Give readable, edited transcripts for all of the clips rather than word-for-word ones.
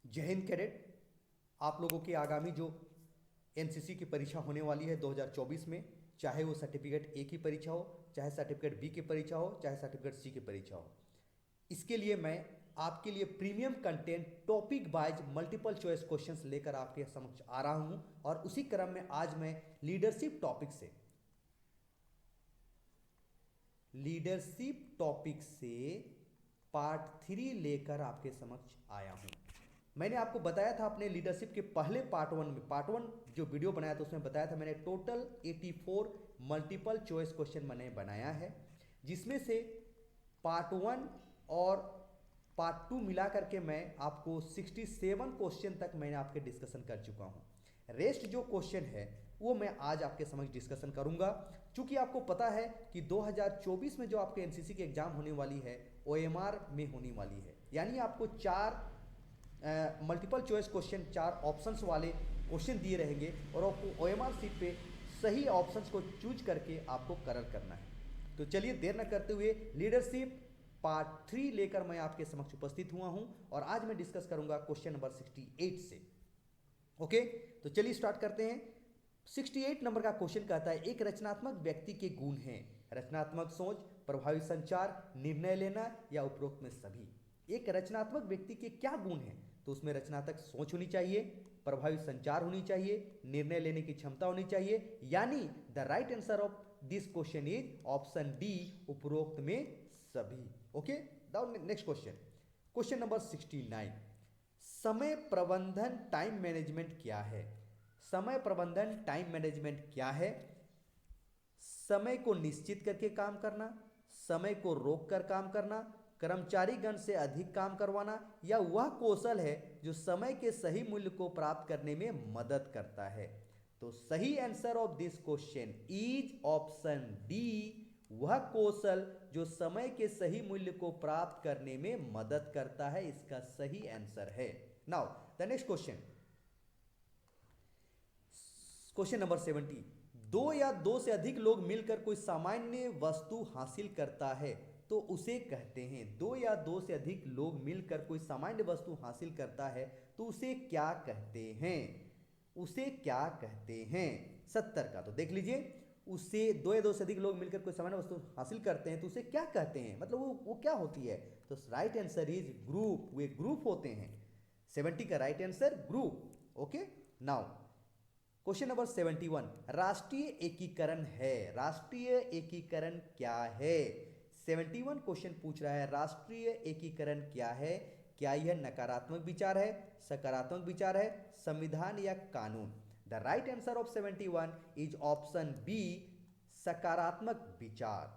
जय हिंद कैडेट। आप लोगों की आगामी जो एनसीसी की परीक्षा होने वाली है 2024 में, चाहे वो सर्टिफिकेट ए की परीक्षा हो, चाहे सर्टिफिकेट बी की परीक्षा हो, चाहे सर्टिफिकेट सी की परीक्षा हो, इसके लिए मैं आपके लिए premium content topic wise multiple choice questions लेकर आपके समक्ष आ रहा हूं। और उसी क्रम में आज मैं लीडरशिप टॉपिक से पार्ट 3 लेकर आपके समक्ष आया हूं। मैंने आपको बताया था अपने लीडरशिप के पहले पार्ट वन जो वीडियो बनाया था उसमें बताया था मैंने टोटल 84 मल्टीपल चॉइस क्वेश्चन मैंने बनाया है, जिसमें से पार्ट 1 और पार्ट 2 मिला करके मैं आपको 67 क्वेश्चन तक मैंने आपके डिस्कशन कर चुका हूं। रेस्ट जो क्वेश्चन है वो मैं आज आपके समक्ष डिस्कशन करूंगा। चूंकि आपको पता है कि 2024 में जो आपके एनसीसी की एग्जाम होने वाली है ओएमआर में होने वाली है, यानी आपको 4 मल्टीपल चॉइस क्वेश्चन, 4 ऑप्शंस वाले क्वेश्चन दिए रहेंगे और आपको ओएमआर सीट पे सही ऑप्शंस को चूज करके आपको कलर करना है। तो चलिए देर न करते हुए लीडरशिप पार्ट 3 लेकर मैं आपके समक्ष उपस्थित हुआ हूं और आज मैं डिस्कस करूंगा क्वेश्चन नंबर 68 से। ओके, तो चलिए स्टार्ट करते हैं। 68 नंबर का क्वेश्चन कहता है एक रचनात्मक व्यक्ति के गुण हैं रचनात्मक सोच, प्रभावी संचार, निर्णय लेना या उपरोक्त में सभी। एक रचनात्मक व्यक्ति के क्या गुण हैं? तो उसमें रचनात्मक सोच होनी चाहिए, प्रभावी संचार होनी चाहिए, निर्णय लेने की क्षमता होनी चाहिए, यानी the right answer of this question is option D, उपरोक्त में सभी। Okay, next question, question number 69, समय प्रबंधन टाइम मैनेजमेंट क्या है? समय प्रबंधन टाइम मैनेजमेंट क्या है? समय को निश्चित करके काम करना, समय को रोक कर काम करना, कर्मचारीगण से अधिक काम करवाना, या वह कौशल है जो समय के सही मूल्य को प्राप्त करने में मदद करता है। तो सही answer of this question is option D, वह कौशल जो समय के सही मूल्य को प्राप्त करने में मदद करता है, इसका सही आंसर है। Now the next question, question number 70, दो या दो से अधिक लोग मिलकर कोई सामान्य वस्तु हासिल करता है तो उसे कहते हैं, दो या दो से अधिक लोग मिलकर कोई सामान्य वस्तु हासिल करता है तो उसे क्या कहते हैं? उसे क्या कहते हैं? 70 का तो देख लीजिए, उसे दो या दो से अधिक लोग मिलकर कोई सामान्य वस्तु हासिल करते हैं तो उसे क्या कहते हैं, मतलब वो क्या होती है? तो right answer is group, way group होते हैं। 70 का right answer group. Okay, now question number 71, राष्ट्रीय एकीकरण है, राष्ट्रीय एकीकरण क्या है? 71 क्वेश्चन पूछ रहा है राष्ट्रीय एकीकरण क्या है? क्या यह नकारात्मक विचार है, सकारात्मक विचार है, संविधान या कानून? The right answer of 71 is option B, सकारात्मक विचार।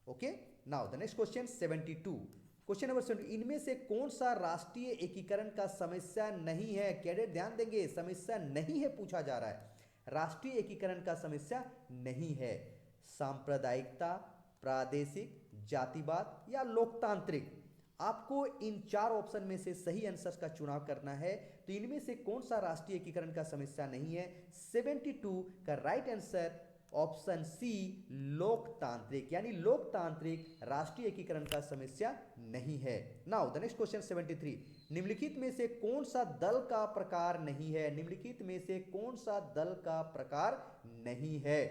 Okay, now the next question 72, question number 70, इनमें से कौन सा राष्ट्रीय एकीकरण का समस्या नहीं है? कैडेट ध्यान देंगे, समस्या नहीं है पूछा जा रहा है, राष्ट्रीय एकीकरण का समस्या नहीं है। सांप्रदायिकता, प्रादेशिक, जातिवाद या लोकतांत्रिक? आपको इन 4 ऑप्शन में से सही आंसर का चुनाव करना है। तो इनमें से कौन सा राष्ट्रीय एकीकरण का समस्या नहीं है? 72 का राइट आंसर ऑप्शन सी, लोकतांत्रिक, यानी लोकतांत्रिक राष्ट्रीय एकीकरण का समस्या नहीं है। नाउ द नेक्स्ट क्वेश्चन 73, निम्नलिखित में से कौन सा दल का प्रकार नहीं है? निम्नलिखित में से कौन सा दल का प्रकार नहीं है?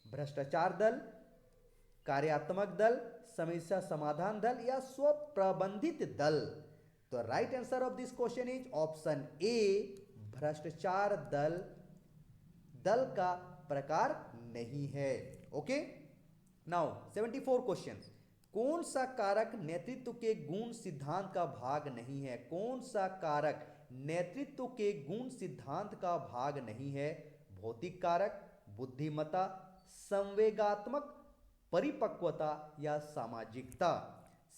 भ्रष्टाचार दल, कार्यात्मक दल, समस्या समाधान दल या स्व प्रबंधित दल? तो right answer of this question is option A, भ्रष्टाचार दल दल का प्रकार नहीं है। ओके, नाउ 74 क्वेश्चन, कौन सा कारक नेतृत्व के गुण सिद्धांत का भाग नहीं है? कौन सा कारक नेतृत्व के गुण सिद्धांत का भाग नहीं है? भौतिक कारक, बुद्धिमत्ता, संवेगात्मक परिपक्वता या सामाजिकता?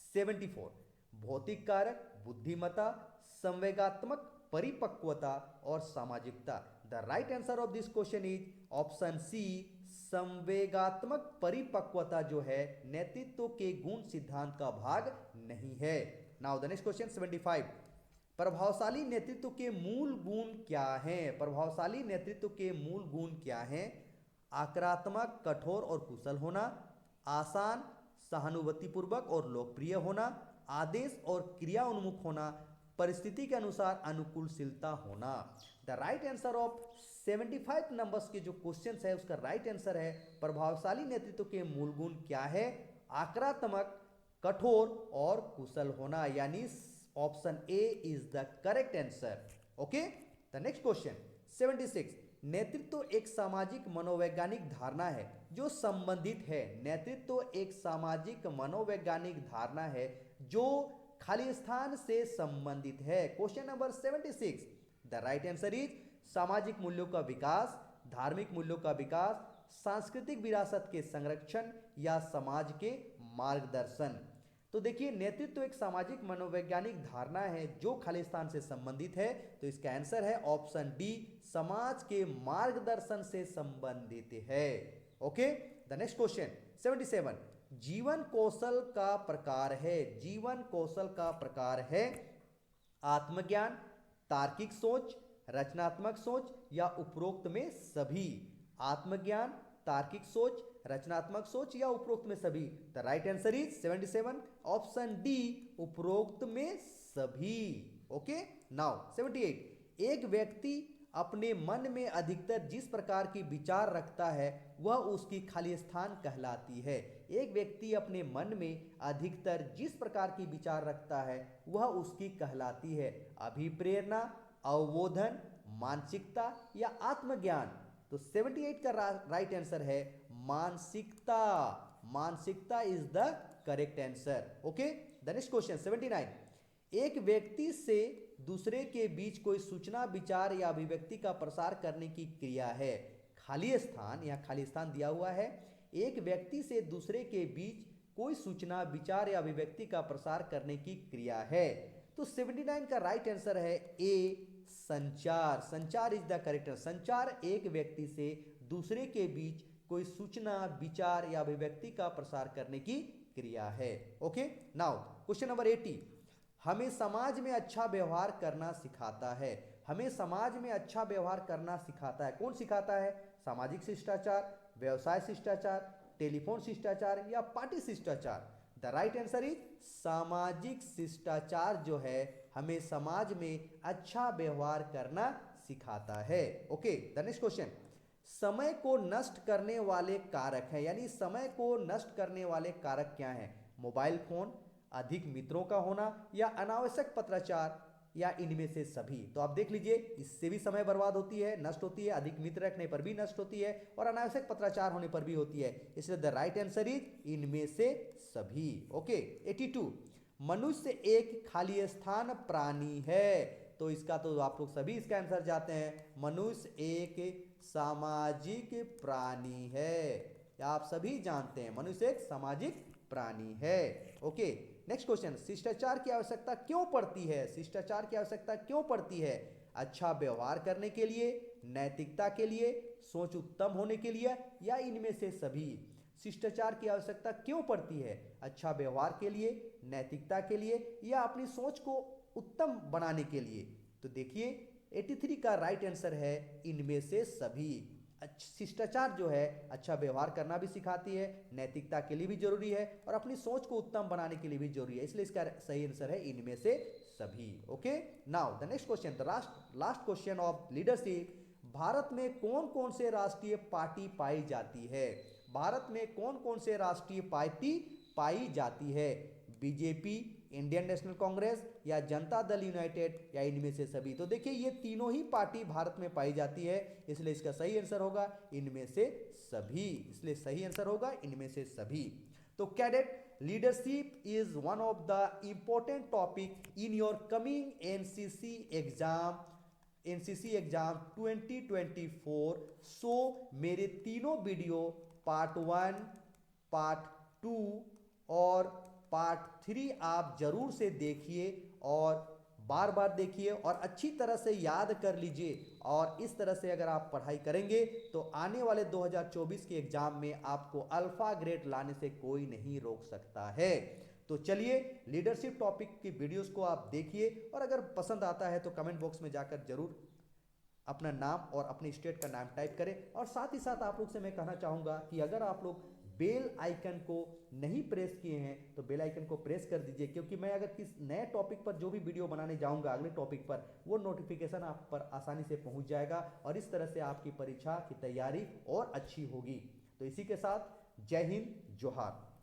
74, भौतिक कारक, बुद्धिमत्ता, संवेगात्मक परिपक्वता और सामाजिकता। The right answer of this question is option C, संवेगात्मक परिपक्वता जो है नेतृत्व के गुण सिद्धांत का भाग नहीं है। नाउ द नेक्स्ट क्वेश्चन 75, प्रभावशाली नेतृत्व के मूल गुण क्या हैं? प्रभावशाली नेतृत्व के मूल गुण क्या हैं? आक्रामक, कठोर और कुशल होना, आसान, सहानुभूतिपूर्वक और लोकप्रिय होना, आदेश और क्रिया उन्मुख होना, परिस्थिति के अनुसार अनुकूलशीलता होना। The right answer of 75 numbers के जो क्वेश्चन है उसका राइट आंसर है प्रभावशाली नेतृत्व के मूल गुण क्या है? आक्रामक, कठोर और कुशल होना, यानी option A is the correct answer. Okay, the next question 76, नेतृत्व एक सामाजिक मनोवैज्ञानिक धारणा है जो संबंधित है। नेतृत्व एक सामाजिक मनोवैज्ञानिक धारणा है जो खाली स्थान से संबंधित है। Question number 76, the right answer is सामाजिक मूल्यों का विकास, धार्मिक मूल्यों का विकास, सांस्कृतिक विरासत के संरक्षण या समाज के मार्गदर्शन। तो देखिए, नेतृत्व एक सामाजिक मनोवैज्ञानिक धारणा है जो खालिस्तान से संबंधित है, तो इसका आंसर है ऑप्शन डी, समाज के मार्गदर्शन से संबंधित है। ओके, द नेक्स्ट क्वेश्चन 77, जीवन कौशल का प्रकार है। जीवन कौशल का प्रकार है आत्मज्ञान, तार्किक सोच, रचनात्मक सोच या उपरोक्त में सभी। आत्मज्ञान, तार्किक सोच, रचनात्मक सोच या उपरोक्त में सभी। The right answer is 77, option D, उपरोक्त में सभी। ओके, नाउ 78, एक व्यक्ति अपने मन में अधिकतर जिस प्रकार की विचार रखता है वह उसकी खाली स्थान कहलाती है। एक व्यक्ति अपने मन में अधिकतर जिस प्रकार की विचार रखता है वह उसकी कहलाती है। अभिप्रेरणा, अवबोधन, मानसिकता या आत्मज्ञान। तो 78 का राइट आंसर है मानसिकता। मानसिकता is the correct answer. Okay, the next question 79, एक व्यक्ति से दूसरे के बीच कोई सूचना, विचार या अभिव्यक्ति का प्रसार करने की क्रिया है। खाली स्थान, यहाँ खाली स्थान दिया हुआ है। एक व्यक्ति से दूसरे के बीच कोई सूचना, विचार या अभिव्यक्ति का प्रसार करने की क्रिया है। तो 79 का राइट आंसर है ए, संचार। संचार इज द करेक्ट आंसर। संचार एक व्यक्ति से दूसरे के बीच कोई सूचना, विचार या अभिव्यक्ति का प्रसार करने की क्रिया है। ओके, नाउ क्वेश्चन नंबर 80, हमें समाज में अच्छा व्यवहार करना सिखाता है। हमें समाज में अच्छा व्यवहार करना सिखाता है। कौन सिखाता है? सामाजिक शिष्टाचार, व्यवसाय शिष्टाचार, टेलीफोन शिष्टाचार या पार्टी शिष्टाचार। द राइट आंसर इज सामाजिक शिष्टाचार जो है हमें समाज में अच्छा व्यवहार करना सिखाता है। ओके, द नेक्स्ट क्वेश्चन, समय को नष्ट करने वाले कारक है, यानी समय को नष्ट करने वाले कारक क्या हैं? मोबाइल फोन, अधिक मित्रों का होना या अनावश्यक पत्राचार या इनमें से सभी। तो आप देख लीजिए, इससे भी समय बर्बाद होती है, नष्ट होती है, अधिक मित्र रखने पर भी नष्ट होती है और अनावश्यक पत्राचार होने पर भी होती है। इसलिए द राइट आंसर इज इनमें से सभी। ओके, 82, मनुष्य एक खाली स्थान प्राणी है। तो इसका तो आप लोग सभी इसका आंसर जाते हैं, मनुष्य एक सामाजिक प्राणी है। या आप सभी जानते हैं मनुष्य एक सामाजिक प्राणी है। ओके, नेक्स्ट क्वेश्चन, शिष्टाचार की आवश्यकता क्यों पड़ती है? शिष्टाचार की आवश्यकता क्यों पड़ती है? अच्छा व्यवहार करने के लिए, नैतिकता के लिए, सोच उत्तम होने के लिए या इनमें से सभी। शिष्टाचार की आवश्यकता क्यों पड़ती है? अच्छा व्यवहार के लिए, नैतिकता के लिए या अपनी सोच को उत्तम बनाने के लिए। तो देखिए 83 का राइट आंसर है इनमें से सभी। शिष्टाचार जो है अच्छा व्यवहार करना भी सिखाती है, नैतिकता के लिए भी जरूरी है और अपनी सोच को उत्तम बनाने के लिए भी जरूरी है। इसलिए इसका सही आंसर है इनमें से सभी। Okay, now the next question, the last question of leadership, Bharat में कौन कौन से राष्ट्रीय पार्टी पाई जाती है? भारत में कौन कौन से राष्ट्रीय पार्टी पाई जाती है? बीजेपी, इंडियन नेशनल कांग्रेस या जनता दल यूनाइटेड या इनमें से सभी। तो देखिए ये तीनों ही पार्टी भारत में पाई जाती है, इसलिए इसका सही आंसर होगा इनमें से सभी। इसलिए सही आंसर होगा इनमें से सभी। तो cadet, leadership is one of the important topic in your coming NCC exam 2024। सो मेरे तीनों वीडियो पार्ट 1, पार्ट 2 और पार्ट 3 आप जरूर से देखिए और बार बार देखिए और अच्छी तरह से याद कर लीजिए। और इस तरह से अगर आप पढ़ाई करेंगे तो आने वाले 2024 के एग्जाम में आपको अल्फा ग्रेड लाने से कोई नहीं रोक सकता है। तो चलिए लीडरशिप टॉपिक की वीडियोस को आप देखिए और अगर पसंद आता है तो कमेंट बॉक्स में जाकर जरूर अपना नाम और अपने स्टेट का नाम टाइप करें। और साथ ही साथ आप लोग से मैं कहना चाहूँगा कि अगर आप लोग बेल आइकन को नहीं प्रेस किए हैं तो बेल आइकन को प्रेस कर दीजिए, क्योंकि मैं अगर किस नए टॉपिक पर जो भी वीडियो बनाने जाऊंगा अगले टॉपिक पर, वो नोटिफिकेशन आप पर आसानी से पहुंच जाएगा और इस तरह से आपकी परीक्षा की तैयारी और अच्छी होगी। तो इसी के साथ जय हिंद, जोहार।